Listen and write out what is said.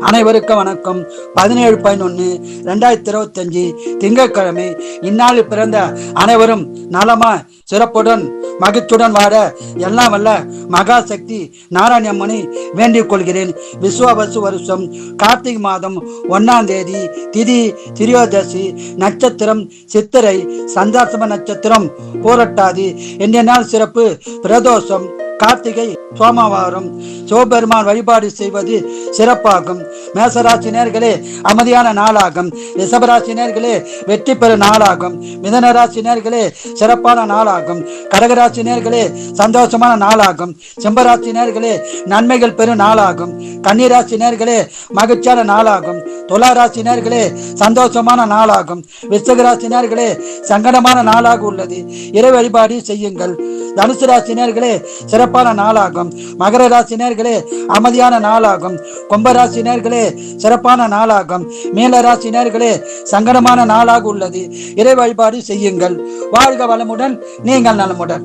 அனைவருக்கும் வணக்கம். 17/11/2025 திங்கட்கிழமை. இந்நாளில் பிறந்த அனைவரும் நலமா சிறப்புடன் மகிழ்ச்சியுடன் வாழ எல்லாம் வல்ல மகாசக்தி நாராயணம்மனை வேண்டிக் கொள்கிறேன். விஸ்வாவசு வருஷம் கார்த்திகை மாதம் 1ஆம் தேதி, திதி திரியோதசி, நட்சத்திரம் சித்திரை, சந்திராசிரம நட்சத்திரம் பூரட்டாதி. இன்றைய நாள் சிறப்பு பிரதோஷம், கார்த்திகை சோமவாரம். சிவபெருமான் வழிபாடு செய்வது சிறப்பாகும். மேசராசி நேர்களே அமைதியான நாளாகும். ரிஷபராசி நேர்களே வெற்றி பெறும் நாளாகும். மிதனராசி நேர்களே சிறப்பான நாளாகும். கடகராசி நேர்களே சந்தோஷமான நாளாகும். சிம்மராசி நேர்களே நன்மைகள் பெறும் நாளாகும். கன்னிராசி நேர்களே மகிழ்ச்சியான நாளாகும். துளாராசி நேர்களே சந்தோஷமான நாளாகும். விருச்சிகராசி நேர்களே சங்கடமான நாளாக உள்ளது. இறை வழிபாடு செய்யுங்கள். தனுசு ராசி நேர்களே சிறப்பான நாளாகும். மகர ராசி நேர்களே அமைதியான நாளாகும். கும்பராசி நேர்களே சிறப்பான நாளாகும். மீன ராசி நேர்களே சங்கடமான நாளாக உள்ளது. இறை வழிபாடு செய்யுங்கள். வாழ்க வளமுடன், நீங்கள் நலமுடன்.